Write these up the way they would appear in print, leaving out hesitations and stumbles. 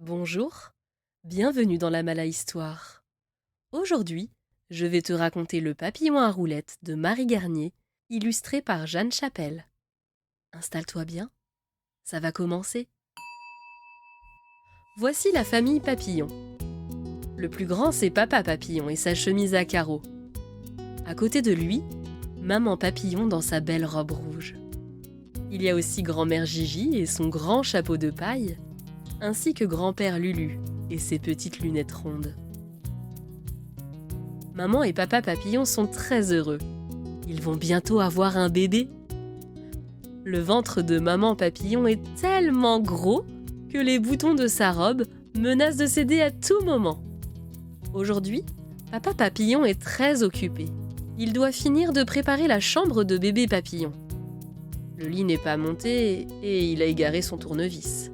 Bonjour, bienvenue dans la Mala Histoire. Aujourd'hui, je vais te raconter Le papillon à roulettes de Marie Garnier, illustré par Jeanne Chapelle. Installe-toi bien, ça va commencer. Voici la famille Papillon. Le plus grand, c'est Papa Papillon et sa chemise à carreaux. À côté de lui, Maman Papillon dans sa belle robe rouge. Il y a aussi Grand-mère Gigi et son grand chapeau de paille, ainsi que Grand-père Lulu et ses petites lunettes rondes. Maman et Papa Papillon sont très heureux. Ils vont bientôt avoir un bébé. Le ventre de Maman Papillon est tellement gros que les boutons de sa robe menacent de céder à tout moment. Aujourd'hui, Papa Papillon est très occupé. Il doit finir de préparer la chambre de bébé Papillon. Le lit n'est pas monté et il a égaré son tournevis.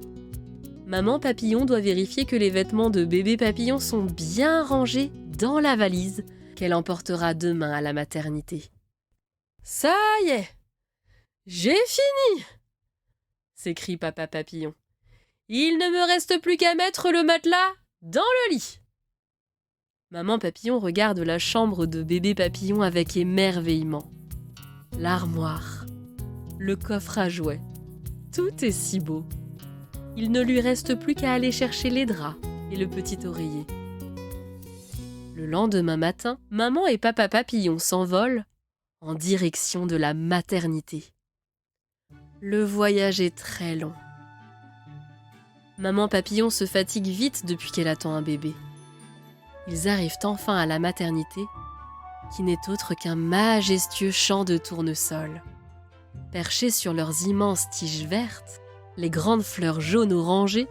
Maman Papillon doit vérifier que les vêtements de bébé Papillon sont bien rangés dans la valise qu'elle emportera demain à la maternité. « Ça y est, j'ai fini !» s'écrie Papa Papillon. « Il ne me reste plus qu'à mettre le matelas dans le lit !» Maman Papillon regarde la chambre de bébé Papillon avec émerveillement. L'armoire, le coffre à jouets, tout est si beau. Il ne lui reste plus qu'à aller chercher les draps et le petit oreiller. Le lendemain matin, Maman et Papa Papillon s'envolent en direction de la maternité. Le voyage est très long. Maman Papillon se fatigue vite depuis qu'elle attend un bébé. Ils arrivent enfin à la maternité, qui n'est autre qu'un majestueux champ de tournesol. Perchés sur leurs immenses tiges vertes, les grandes fleurs jaunes orangées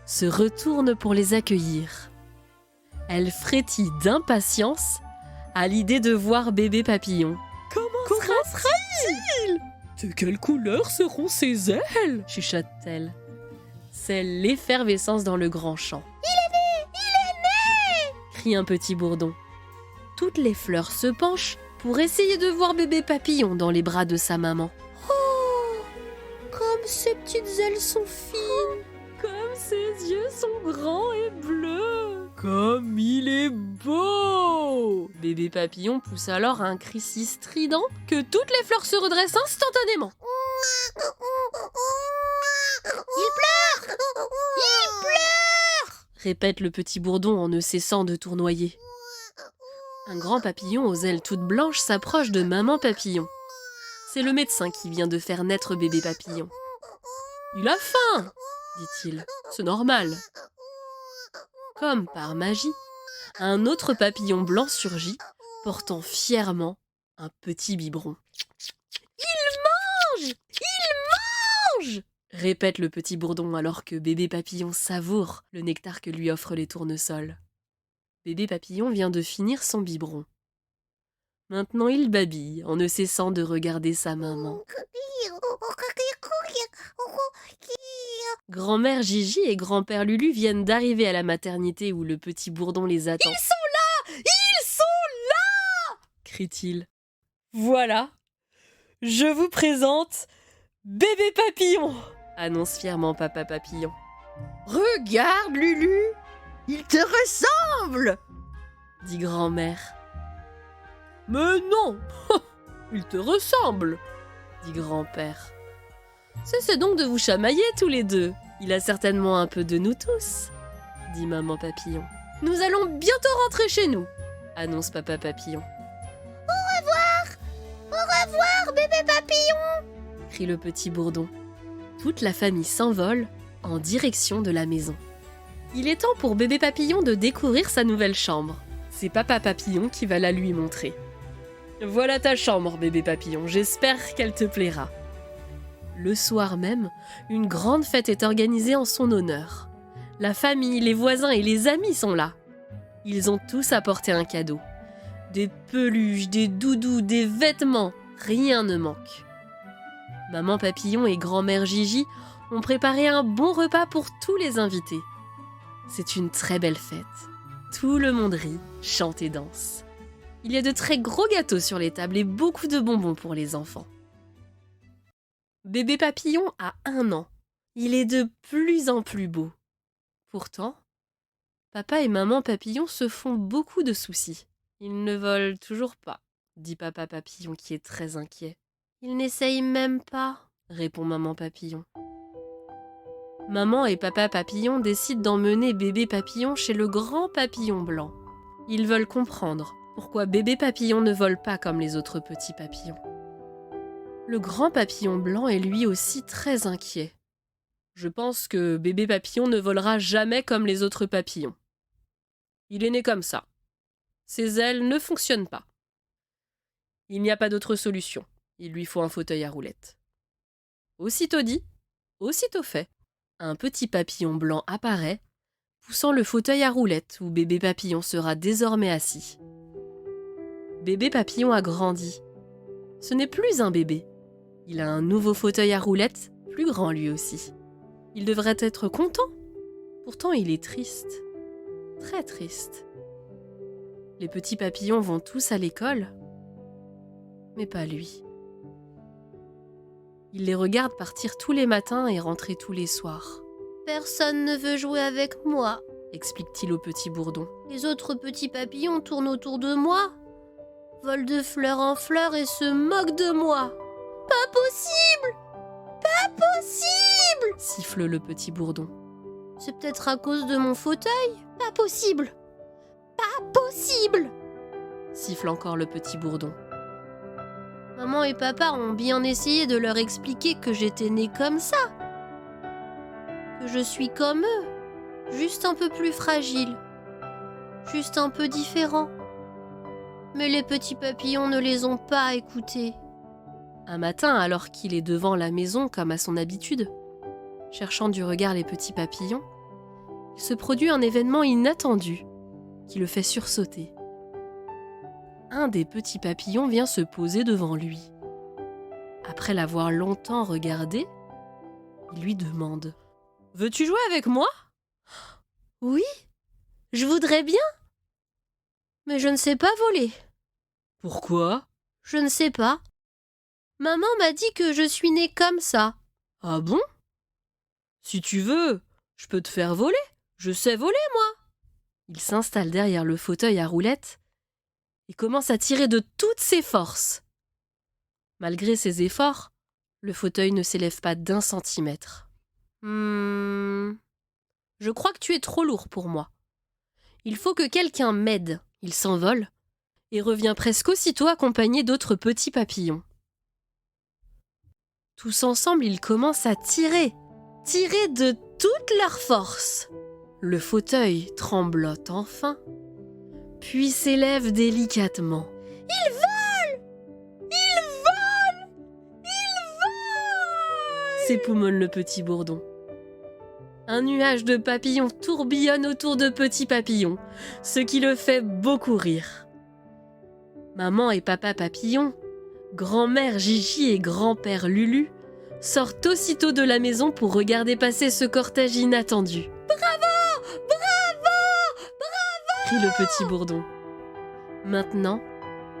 se retournent pour les accueillir. Elles frétillent d'impatience à l'idée de voir bébé Papillon. « Comment sera-t-il ? De quelle couleur seront ses ailes ?» chuchote-t-elle. C'est l'effervescence dans le grand champ. « Il est né !» crie un petit bourdon. Toutes les fleurs se penchent pour essayer de voir bébé Papillon dans les bras de sa maman. Comme ses petites ailes sont fines, comme ses yeux sont grands et bleus, comme il est beau! Bébé Papillon pousse alors un cri si strident que toutes les fleurs se redressent instantanément. Il pleure! Il pleure! Répète le petit bourdon en ne cessant de tournoyer. Un grand papillon aux ailes toutes blanches s'approche de Maman Papillon. C'est le médecin qui vient de faire naître bébé Papillon. « Il a faim !» dit-il. « C'est normal. » Comme par magie, un autre papillon blanc surgit, portant fièrement un petit biberon. « Il mange ! Il mange !» répète le petit bourdon alors que bébé Papillon savoure le nectar que lui offrent les tournesols. Bébé Papillon vient de finir son biberon. Maintenant, il babille en ne cessant de regarder sa maman. Grand-mère Gigi et grand-père Lulu viennent d'arriver à la maternité où le petit bourdon les attend. « Ils sont là ! Ils sont là !» crie-t-il. « Voilà, je vous présente bébé Papillon !» annonce fièrement Papa Papillon. « Regarde, Lulu, il te ressemble !» dit grand-mère. « Mais non, il te ressemble !» dit grand-père. « Cessez donc de vous chamailler tous les deux. Il a certainement un peu de nous tous, » dit Maman Papillon. « Nous allons bientôt rentrer chez nous, » annonce Papa Papillon. « Au revoir, bébé Papillon !» crie le petit bourdon. Toute la famille s'envole en direction de la maison. Il est temps pour bébé Papillon de découvrir sa nouvelle chambre. C'est Papa Papillon qui va la lui montrer. « Voilà ta chambre, bébé Papillon, j'espère qu'elle te plaira. » Le soir même, une grande fête est organisée en son honneur. La famille, les voisins et les amis sont là. Ils ont tous apporté un cadeau. Des peluches, des doudous, des vêtements, rien ne manque. Maman Papillon et grand-mère Gigi ont préparé un bon repas pour tous les invités. C'est une très belle fête. Tout le monde rit, chante et danse. Il y a de très gros gâteaux sur les tables et beaucoup de bonbons pour les enfants. Bébé Papillon a 1 an. Il est de plus en plus beau. Pourtant, papa et maman papillon se font beaucoup de soucis. Ils ne volent toujours pas, dit papa papillon qui est très inquiet. Ils n'essayent même pas, répond maman papillon. Maman et papa papillon décident d'emmener bébé papillon chez le grand papillon blanc. Ils veulent comprendre pourquoi bébé papillon ne vole pas comme les autres petits papillons. Le grand papillon blanc est lui aussi très inquiet. Je pense que bébé papillon ne volera jamais comme les autres papillons. Il est né comme ça. Ses ailes ne fonctionnent pas. Il n'y a pas d'autre solution. Il lui faut un fauteuil à roulettes. Aussitôt dit, aussitôt fait. Un petit papillon blanc apparaît, poussant le fauteuil à roulettes où bébé papillon sera désormais assis. Bébé papillon a grandi. Ce n'est plus un bébé. Il a un nouveau fauteuil à roulettes, plus grand lui aussi. Il devrait être content. Pourtant, il est triste. Très triste. Les petits papillons vont tous à l'école, mais pas lui. Il les regarde partir tous les matins et rentrer tous les soirs. « Personne ne veut jouer avec moi, » explique-t-il au petit bourdon. « Les autres petits papillons tournent autour de moi, volent de fleur en fleur et se moquent de moi. »« Pas possible ! Pas possible !» siffle le petit bourdon. « C'est peut-être à cause de mon fauteuil ? Pas possible ! Pas possible !» siffle encore le petit bourdon. Maman et papa ont bien essayé de leur expliquer que j'étais née comme ça, que je suis comme eux, juste un peu plus fragile, juste un peu différent. Mais les petits papillons ne les ont pas écoutés. Un matin, alors qu'il est devant la maison comme à son habitude, cherchant du regard les petits papillons, il se produit un événement inattendu qui le fait sursauter. Un des petits papillons vient se poser devant lui. Après l'avoir longtemps regardé, il lui demande « Veux-tu jouer avec moi ?»« Oui, je voudrais bien, mais je ne sais pas voler. »« Pourquoi ?»« Je ne sais pas. Maman m'a dit que je suis née comme ça. »« Ah bon ? Si tu veux, je peux te faire voler. Je sais voler, moi. » Il s'installe derrière le fauteuil à roulettes et commence à tirer de toutes ses forces. Malgré ses efforts, le fauteuil ne s'élève pas d'1 centimètre. « Je crois que tu es trop lourd pour moi. Il faut que quelqu'un m'aide. » Il s'envole et revient presque aussitôt accompagné d'autres petits papillons. Tous ensemble, ils commencent à tirer de toute leur force. Le fauteuil tremblote enfin, puis s'élève délicatement. Il vole ! Il vole ! Il vole ! S'époumonne le petit bourdon. Un nuage de papillons tourbillonne autour de petits papillons, ce qui le fait beaucoup rire. Maman et papa papillon, grand-mère Gigi et grand-père Lulu sortent aussitôt de la maison pour regarder passer ce cortège inattendu. « Bravo ! Bravo ! Bravo !» crie le petit bourdon. Maintenant,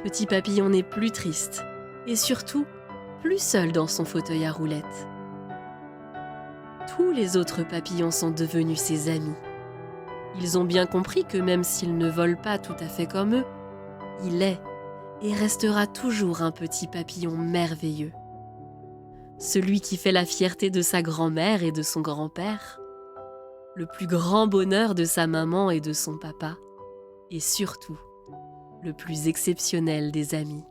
petit papillon n'est plus triste et surtout plus seul dans son fauteuil à roulettes. Tous les autres papillons sont devenus ses amis. Ils ont bien compris que même s'il ne vole pas tout à fait comme eux, il est et restera toujours un petit papillon merveilleux. Celui qui fait la fierté de sa grand-mère et de son grand-père, le plus grand bonheur de sa maman et de son papa, et surtout, le plus exceptionnel des amis.